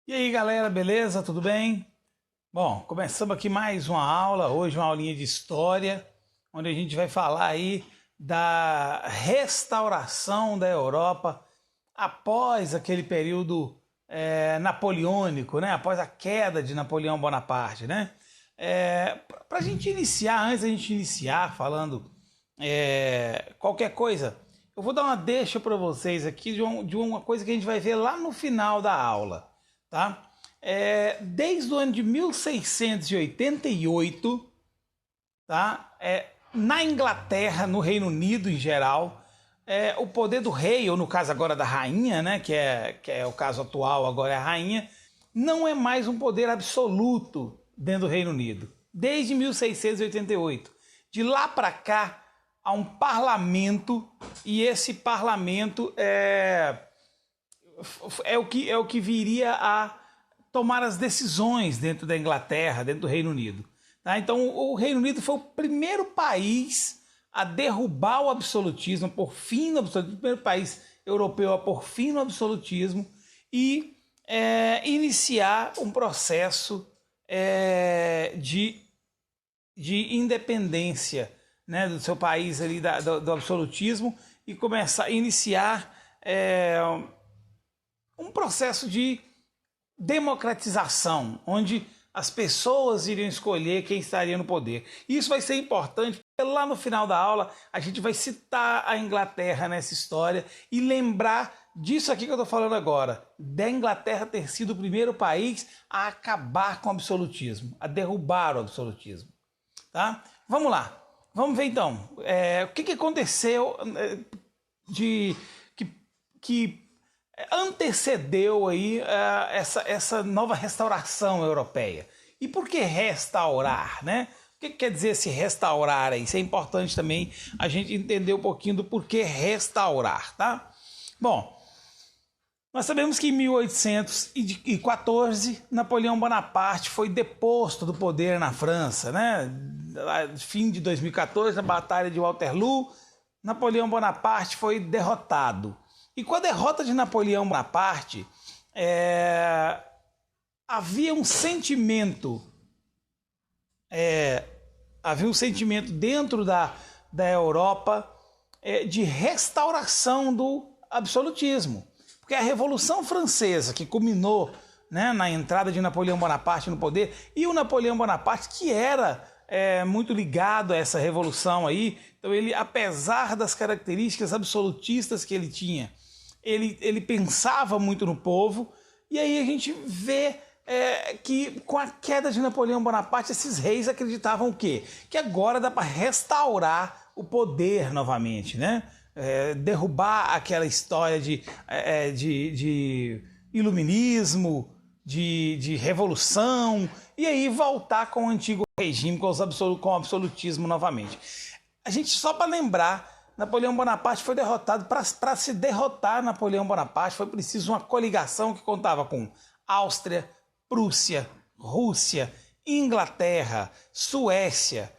E aí galera, beleza? Tudo bem? Bom, começamos aqui mais uma aula, hoje uma aulinha de história, onde a gente vai falar aí da restauração da Europa após aquele período napoleônico, né? Após a queda de Napoleão Bonaparte, né? Para a gente iniciar, antes da gente iniciar falando qualquer coisa, eu vou dar uma deixa para vocês aqui de uma coisa que a gente vai ver lá no final da aula. Tá? Desde o ano de 1688, tá? Na Inglaterra, no Reino Unido em geral, o poder do rei, ou no caso agora da rainha, né, que é o caso atual, agora é a rainha, não é mais um poder absoluto dentro do Reino Unido. Desde 1688. De lá para cá, há um parlamento, e esse parlamento é o que viria a tomar as decisões dentro da Inglaterra, dentro do Reino Unido. Tá? Então, o Reino Unido foi o primeiro país a derrubar o absolutismo, a pôr fim no absolutismo, o primeiro país europeu a pôr fim no absolutismo e iniciar um processo de independência, né, do seu país ali do absolutismo e começar a iniciar um processo de democratização, onde as pessoas iriam escolher quem estaria no poder. Isso vai ser importante, porque lá no final da aula a gente vai citar a Inglaterra nessa história e lembrar disso aqui que eu estou falando agora, da Inglaterra ter sido o primeiro país a acabar com o absolutismo, a derrubar o absolutismo. Tá? Vamos lá, vamos ver então o que aconteceu que antecedeu aí essa nova restauração europeia. E por que restaurar, né? O que quer dizer esse restaurar aí? Isso é importante também a gente entender um pouquinho do porquê restaurar, tá? Bom, nós sabemos que em 1814 Napoleão Bonaparte foi deposto do poder na França, né? Fim de 2014, na Batalha de Waterloo, Napoleão Bonaparte foi derrotado. E com a derrota de Napoleão Bonaparte, havia um sentimento dentro da Europa de restauração do absolutismo. Porque a Revolução Francesa, que culminou, né, na entrada de Napoleão Bonaparte no poder, e o Napoleão Bonaparte, que era muito ligado a essa revolução aí, então ele, apesar das características absolutistas que ele tinha, ele pensava muito no povo, e aí a gente vê que com a queda de Napoleão Bonaparte, esses reis acreditavam o quê? Que agora dá para restaurar o poder novamente, né? Derrubar aquela história de iluminismo, de revolução, e aí voltar com o antigo regime, com o absolutismo novamente. A gente, só para lembrar, Napoleão Bonaparte foi derrotado. Para se derrotar Napoleão Bonaparte foi preciso uma coligação que contava com Áustria, Prússia, Rússia, Inglaterra, Suécia,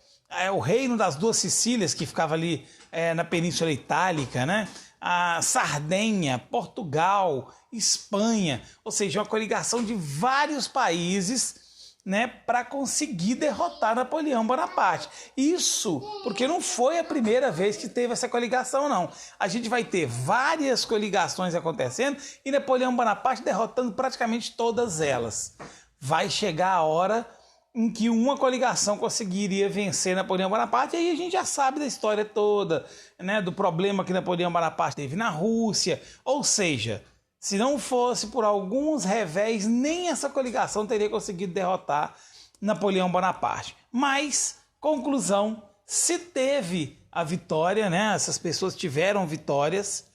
o reino das duas Sicílias, que ficava ali na Península Itálica, né? A Sardenha, Portugal, Espanha, ou seja, uma coligação de vários países, né, para conseguir derrotar Napoleão Bonaparte. Isso porque não foi a primeira vez que teve essa coligação, não. A gente vai ter várias coligações acontecendo e Napoleão Bonaparte derrotando praticamente todas elas. Vai chegar a hora em que uma coligação conseguiria vencer Napoleão Bonaparte, e aí a gente já sabe da história toda, né, do problema que Napoleão Bonaparte teve na Rússia, ou seja, se não fosse por alguns revés, nem essa coligação teria conseguido derrotar Napoleão Bonaparte. Mas, conclusão, se teve a vitória, né? Essas pessoas tiveram vitórias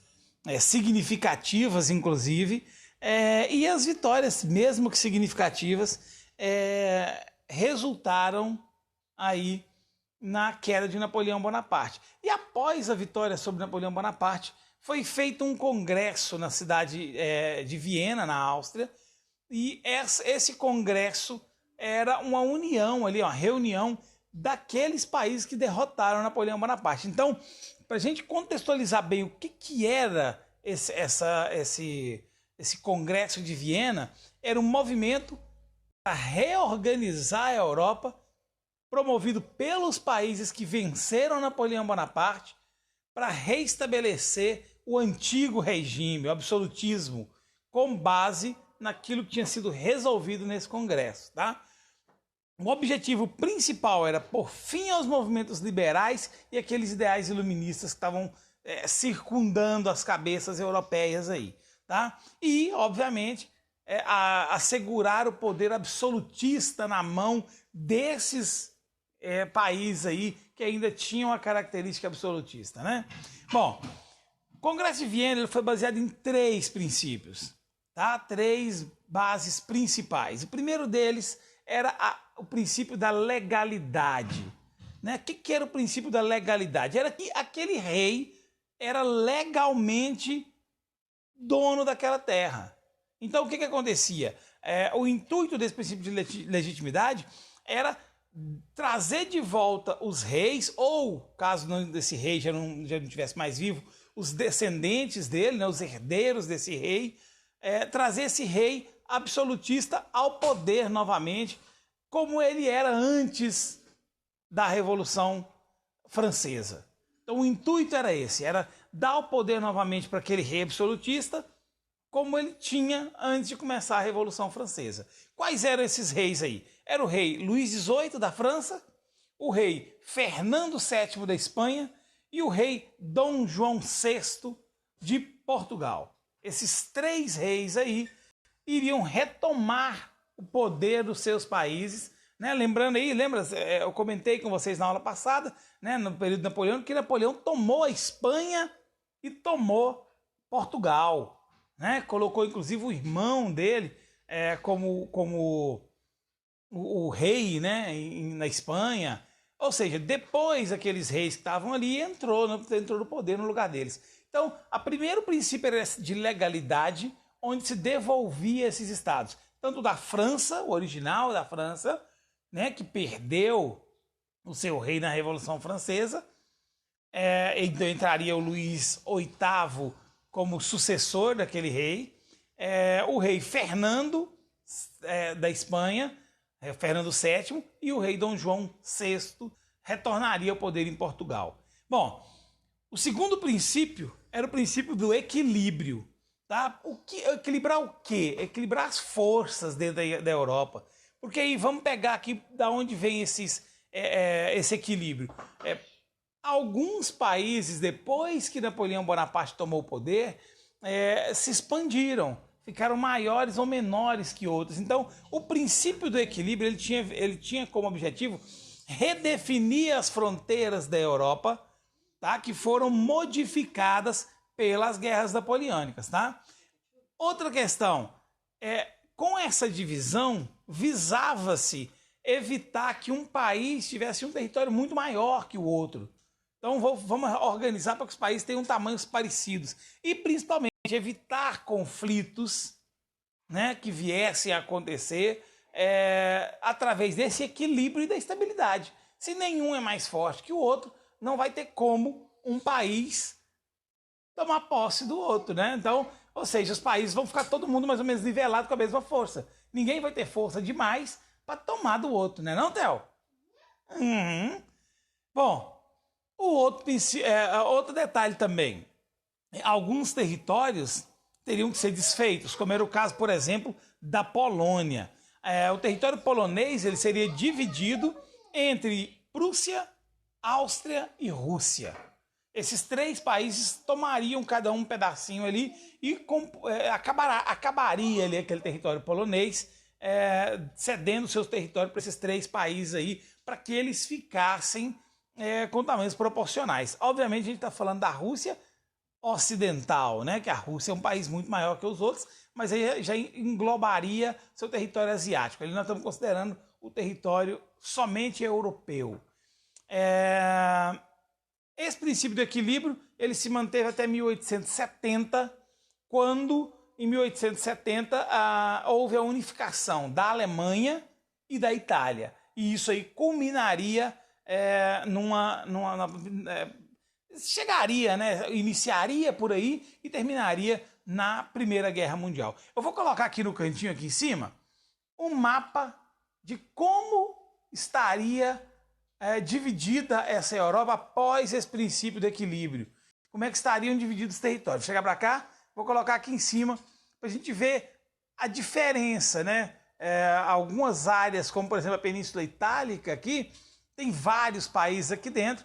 significativas, inclusive, e as vitórias, mesmo que significativas, resultaram aí na queda de Napoleão Bonaparte. E após a vitória sobre Napoleão Bonaparte, foi feito um congresso na cidade de Viena, na Áustria, e esse congresso era uma união ali, uma reunião daqueles países que derrotaram Napoleão Bonaparte. Então, para a gente contextualizar bem o que era esse congresso de Viena, era um movimento para reorganizar a Europa, promovido pelos países que venceram Napoleão Bonaparte, para reestabelecer o antigo regime, o absolutismo, com base naquilo que tinha sido resolvido nesse congresso, tá? O objetivo principal era pôr fim aos movimentos liberais e aqueles ideais iluministas que estavam circundando as cabeças europeias aí, tá? E, obviamente, assegurar o poder absolutista na mão desses países aí que ainda tinham a característica absolutista, né? Bom, o Congresso de Viena ele foi baseado em 3 princípios, tá? 3 bases principais. O primeiro deles era o princípio da legalidade, né? O que era o princípio da legalidade? Era que aquele rei era legalmente dono daquela terra. Então o que acontecia? O intuito desse princípio de legitimidade era trazer de volta os reis, ou caso desse rei já não estivesse mais vivo, os descendentes dele, né, os herdeiros desse rei, trazer esse rei absolutista ao poder novamente, como ele era antes da Revolução Francesa. Então o intuito era esse, era dar o poder novamente para aquele rei absolutista, como ele tinha antes de começar a Revolução Francesa. Quais eram esses reis aí? Era o rei Luís XVIII da França, o rei Fernando VII da Espanha e o rei Dom João VI de Portugal. Esses 3 reis aí iriam retomar o poder dos seus países, né? Lembrando aí, eu comentei com vocês na aula passada, né, no período napoleônico, que Napoleão tomou a Espanha e tomou Portugal, né? Colocou inclusive o irmão dele como o rei, né, na Espanha. Ou seja, depois aqueles reis que estavam ali entrou no poder no lugar deles. Então, o primeiro princípio era de legalidade, onde se devolvia esses estados. Tanto da França, o original da França, né, que perdeu o seu rei na Revolução Francesa. Então entraria o Luís VIII como sucessor daquele rei. O rei Fernando da Espanha, Fernando VII, e o rei Dom João VI retornaria ao poder em Portugal. Bom, o segundo princípio era o princípio do equilíbrio. Tá? Equilibrar o quê? Equilibrar as forças dentro da Europa. Porque aí vamos pegar aqui da onde vem esse equilíbrio. Alguns países, depois que Napoleão Bonaparte tomou o poder, se expandiram, ficaram maiores ou menores que outros. Então, o princípio do equilíbrio ele tinha como objetivo redefinir as fronteiras da Europa, tá? Que foram modificadas pelas guerras napoleônicas. Tá? Outra questão, com essa divisão, visava-se evitar que um país tivesse um território muito maior que o outro. Então vamos organizar para que os países tenham tamanhos parecidos. E principalmente evitar conflitos, né, que viessem a acontecer através desse equilíbrio e da estabilidade. Se nenhum é mais forte que o outro, não vai ter como um país tomar posse do outro, né? Então, ou seja, os países vão ficar todo mundo mais ou menos nivelado com a mesma força. Ninguém vai ter força demais para tomar do outro, né, não, Theo? Uhum. Bom, outro detalhe também. Alguns territórios teriam que ser desfeitos, como era o caso, por exemplo, da Polônia. O território polonês ele seria dividido entre Prússia, Áustria e Rússia. Esses 3 países tomariam cada um pedacinho ali e acabaria ali aquele território polonês, cedendo seus territórios para esses 3 países aí, para que eles ficassem com tamanhos proporcionais. Obviamente a gente está falando da Rússia ocidental, né? Que a Rússia é um país muito maior que os outros, mas aí já englobaria seu território asiático. Ali nós estamos considerando o território somente europeu. Esse princípio do equilíbrio ele se manteve até 1870, quando em 1870 houve a unificação da Alemanha e da Itália. E isso aí culminaria chegaria, né, iniciaria por aí e terminaria na Primeira Guerra Mundial. Eu vou colocar aqui no cantinho, aqui em cima, um mapa de como estaria dividida essa Europa após esse princípio do equilíbrio. Como é que estariam divididos os territórios. Vou chegar para cá, vou colocar aqui em cima para a gente ver a diferença, né? Algumas áreas, como por exemplo a Península Itálica aqui, tem vários países aqui dentro.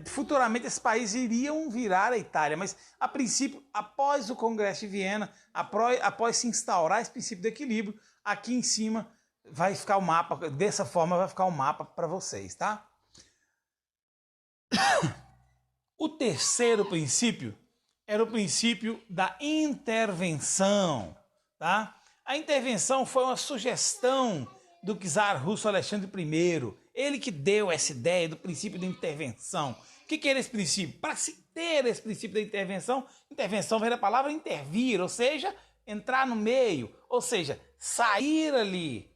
Futuramente esses países iriam virar a Itália, mas a princípio, após o Congresso de Viena, após se instaurar esse princípio de equilíbrio, aqui em cima vai ficar o mapa, dessa forma vai ficar o mapa para vocês, tá? O terceiro princípio era o princípio da intervenção, tá? A intervenção foi uma sugestão do czar russo Alexandre I. Ele que deu essa ideia do princípio da intervenção. O que era esse princípio? Para se ter esse princípio da intervenção, intervenção vem da palavra intervir, ou seja, entrar no meio, ou seja, sair ali,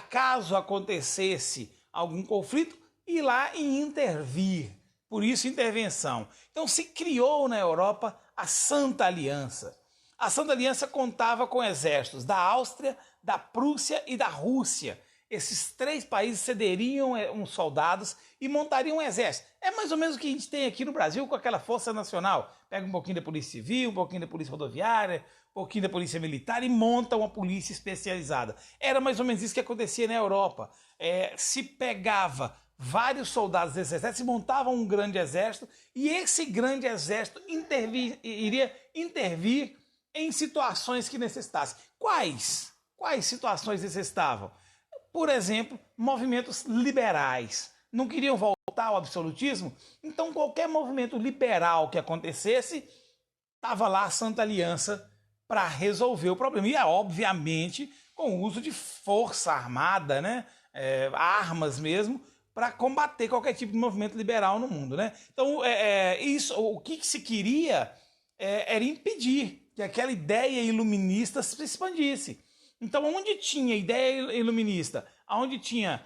caso acontecesse algum conflito, ir lá e intervir. Por isso, intervenção. Então, se criou na Europa a Santa Aliança. A Santa Aliança contava com exércitos da Áustria, da Prússia e da Rússia. Esses três países cederiam uns soldados e montariam um exército. É mais ou menos o que a gente tem aqui no Brasil com aquela Força Nacional. Pega um pouquinho da Polícia Civil, um pouquinho da Polícia Rodoviária, um pouquinho da Polícia Militar e monta uma polícia especializada. Era mais ou menos isso que acontecia na Europa. Se pegava vários soldados desse exército, se montavam um grande exército e esse grande exército iria intervir em situações que necessitassem. Quais situações necessitavam? Por exemplo, movimentos liberais. Não queriam voltar ao absolutismo? Então, qualquer movimento liberal que acontecesse, estava lá a Santa Aliança para resolver o problema. E, obviamente, com o uso de força armada, né? Armas mesmo, para combater qualquer tipo de movimento liberal no mundo, né? Então, o que se queria era impedir que aquela ideia iluminista se expandisse. Então, onde tinha ideia iluminista, onde tinha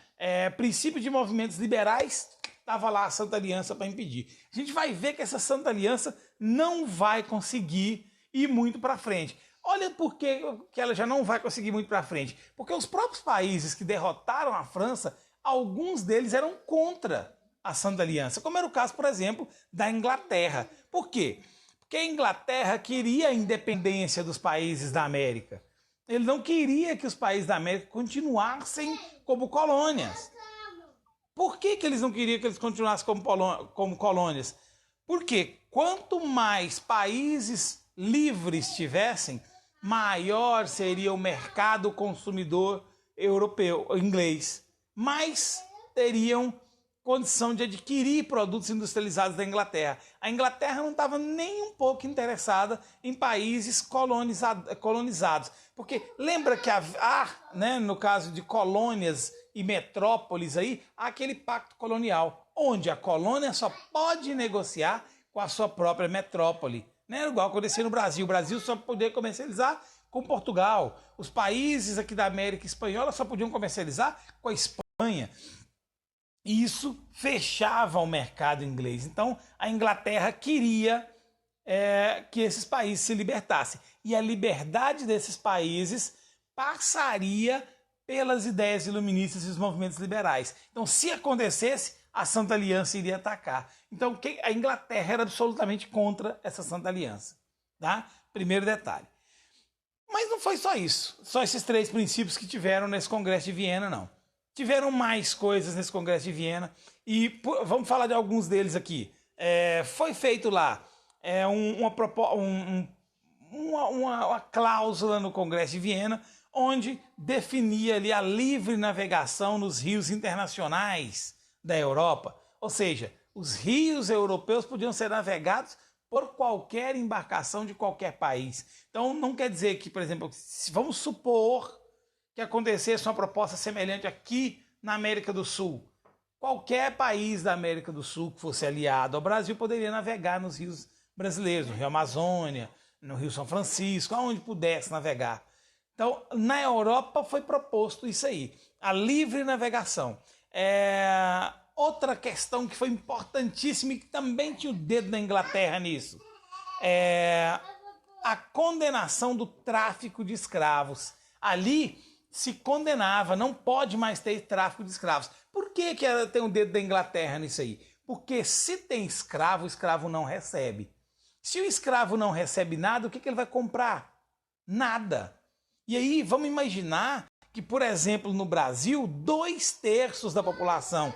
princípio de movimentos liberais, estava lá a Santa Aliança para impedir. A gente vai ver que essa Santa Aliança não vai conseguir ir muito para frente. Olha por que ela já não vai conseguir muito para frente. Porque os próprios países que derrotaram a França, alguns deles eram contra a Santa Aliança, como era o caso, por exemplo, da Inglaterra. Por quê? Porque a Inglaterra queria a independência dos países da América. Ele não queria que os países da América continuassem como colônias. Por que eles não queriam que eles continuassem como colônias? Porque quanto mais países livres tivessem, maior seria o mercado consumidor europeu, inglês. Mais teriam condição de adquirir produtos industrializados da Inglaterra. A Inglaterra não estava nem um pouco interessada em países colonizados. Porque lembra que né, no caso de colônias e metrópoles aí, há aquele pacto colonial, onde a colônia só pode negociar com a sua própria metrópole. Né? Igual acontecia no Brasil. O Brasil só podia comercializar com Portugal. Os países aqui da América Espanhola só podiam comercializar com a Espanha. E isso fechava o mercado inglês. Então, a Inglaterra queria que esses países se libertassem. E a liberdade desses países passaria pelas ideias iluministas e os movimentos liberais. Então, se acontecesse, a Santa Aliança iria atacar. Então, a Inglaterra era absolutamente contra essa Santa Aliança. Tá? Primeiro detalhe. Mas não foi só isso. Só esses três princípios que tiveram nesse Congresso de Viena, não. Tiveram mais coisas nesse Congresso de Viena e vamos falar de alguns deles aqui. Foi feito lá uma cláusula no Congresso de Viena onde definia ali a livre navegação nos rios internacionais da Europa. Ou seja, os rios europeus podiam ser navegados por qualquer embarcação de qualquer país. Então não quer dizer que, por exemplo, vamos supor que acontecesse uma proposta semelhante aqui na América do Sul. Qualquer país da América do Sul que fosse aliado ao Brasil poderia navegar nos rios brasileiros, no Rio Amazônia, no Rio São Francisco, aonde pudesse navegar. Então, na Europa foi proposto isso aí, a livre navegação. Outra questão que foi importantíssima e que também tinha o dedo da Inglaterra nisso. a condenação do tráfico de escravos. Ali se condenava, não pode mais ter tráfico de escravos. Por que tem o dedo da Inglaterra nisso aí? Porque se tem escravo, o escravo não recebe. Se o escravo não recebe nada, o que ele vai comprar? Nada. E aí vamos imaginar que, por exemplo, no Brasil, 2/3 da população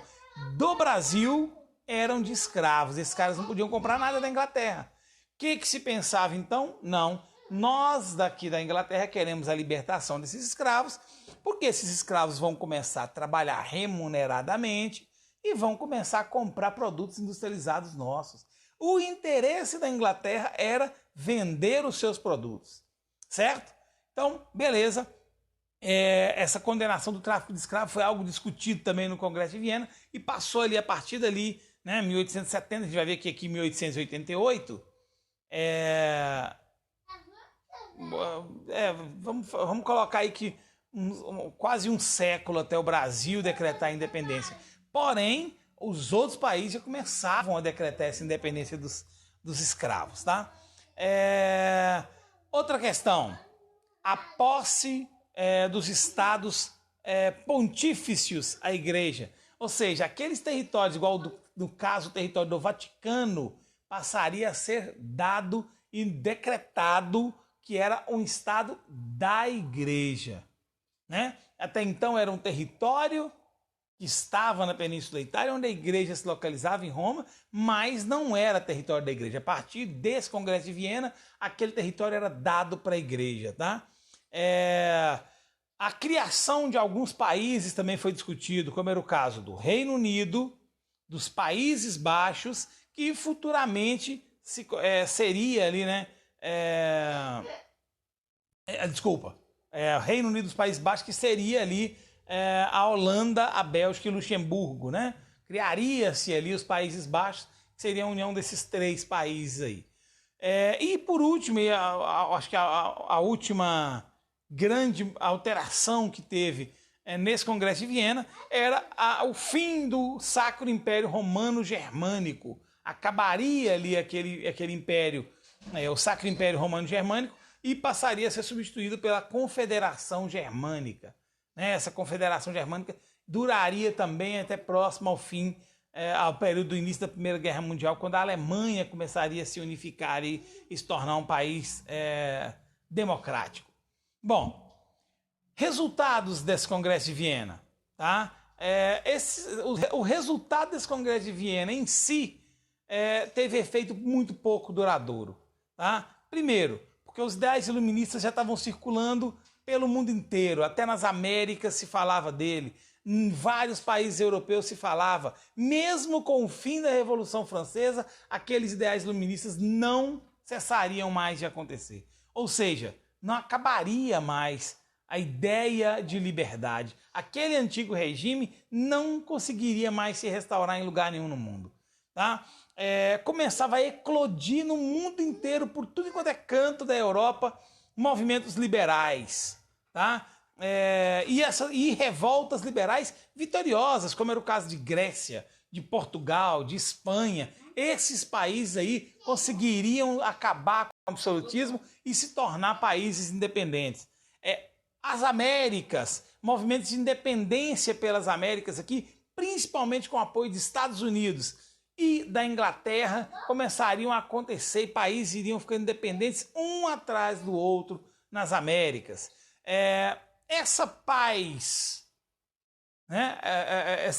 do Brasil eram de escravos. Esses caras não podiam comprar nada da Inglaterra. O que se pensava então? Não, nós daqui da Inglaterra queremos a libertação desses escravos, porque esses escravos vão começar a trabalhar remuneradamente e vão começar a comprar produtos industrializados nossos. O interesse da Inglaterra era vender os seus produtos, certo? Então, beleza. Essa condenação do tráfico de escravos foi algo discutido também no Congresso de Viena e passou ali a partir dali, né, 1870, a gente vai ver que aqui em 1888, vamos colocar aí que quase um século até o Brasil decretar a independência. Porém, os outros países já começavam a decretar essa independência dos escravos, tá? Outra questão, a posse dos estados pontífices à igreja, ou seja, aqueles territórios, igual no caso o território do Vaticano, passaria a ser dado e decretado que era um estado da igreja, né? Até então era um território que estava na Península da Itália, onde a igreja se localizava em Roma, mas não era território da igreja. A partir desse Congresso de Viena, aquele território era dado para a igreja, tá? A criação de alguns países também foi discutido, como era o caso do Reino Unido, dos Países Baixos, que futuramente seria ali, né? Reino Unido dos Países Baixos, que seria ali a Holanda, a Bélgica e Luxemburgo, né? Criaria-se ali os Países Baixos, que seria a união desses 3 países aí. E por último, acho que a última grande alteração que teve nesse Congresso de Viena era o fim do Sacro Império Romano Germânico. Acabaria ali aquele império, o Sacro Império Romano Germânico, e passaria a ser substituído pela Confederação Germânica. Essa Confederação Germânica duraria também até próximo ao fim, ao período do início da Primeira Guerra Mundial, quando a Alemanha começaria a se unificar e se tornar um país democrático. Bom, resultados desse Congresso de Viena, tá? O resultado desse Congresso de Viena em si teve efeito muito pouco duradouro, tá? Primeiro, porque os ideais iluministas já estavam circulando pelo mundo inteiro, até nas Américas se falava dele, em vários países europeus se falava. Mesmo com o fim da Revolução Francesa, aqueles ideais iluministas não cessariam mais de acontecer. Ou seja, não acabaria mais a ideia de liberdade. Aquele antigo regime não conseguiria mais se restaurar em lugar nenhum no mundo, tá? Começava a eclodir no mundo inteiro, por tudo enquanto é canto da Europa, movimentos liberais, tá? E revoltas liberais vitoriosas, como era o caso de Grécia, de Portugal, de Espanha. Esses países aí conseguiriam acabar com o absolutismo e se tornar países independentes. As Américas, movimentos de independência pelas Américas aqui, principalmente com o apoio dos Estados Unidos e da Inglaterra, começariam a acontecer e países iriam ficando independentes um atrás do outro nas Américas. Essa paz, né,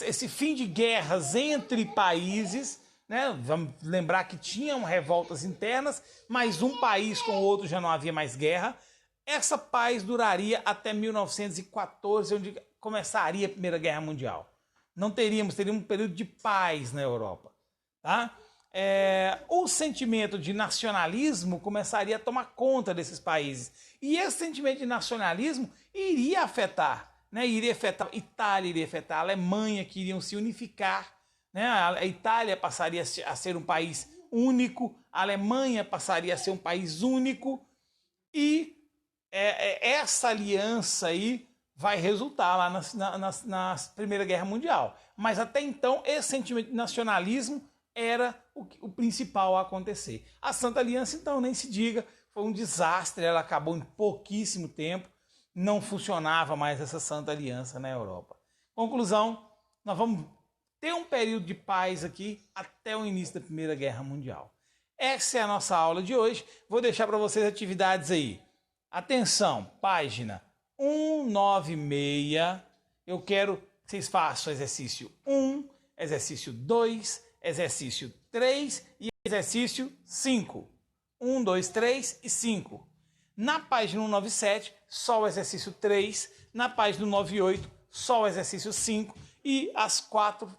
esse fim de guerras entre países, né, vamos lembrar que tinham revoltas internas, mas um país com o outro já não havia mais guerra. Essa paz duraria até 1914, onde começaria a Primeira Guerra Mundial. Teríamos um período de paz na Europa, tá? O sentimento de nacionalismo começaria a tomar conta desses países. E esse sentimento de nacionalismo iria afetar, né? Iria afetar a Itália, iria afetar a Alemanha, que iriam se unificar, né? A Itália passaria a ser um país único, a Alemanha passaria a ser um país único, e essa aliança aí vai resultar lá na Primeira Guerra Mundial. Mas até então esse sentimento de nacionalismo era o principal a acontecer. A Santa Aliança, então, nem se diga, foi um desastre, ela acabou em pouquíssimo tempo, não funcionava mais essa Santa Aliança na Europa. Conclusão, nós vamos ter um período de paz aqui até o início da Primeira Guerra Mundial. Essa é a nossa aula de hoje. Vou deixar para vocês atividades aí. Atenção, página 196. Eu quero que vocês façam exercício 1, exercício 2, exercício 3 e exercício 5. 1, 2, 3 e 5. Na página 197, só o exercício 3. Na página 198, só o exercício 5. E as 4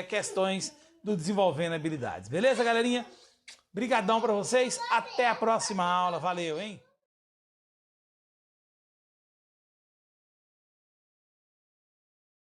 questões do Desenvolvendo Habilidades. Beleza, galerinha? Brigadão para vocês. Até a próxima aula. Valeu, hein?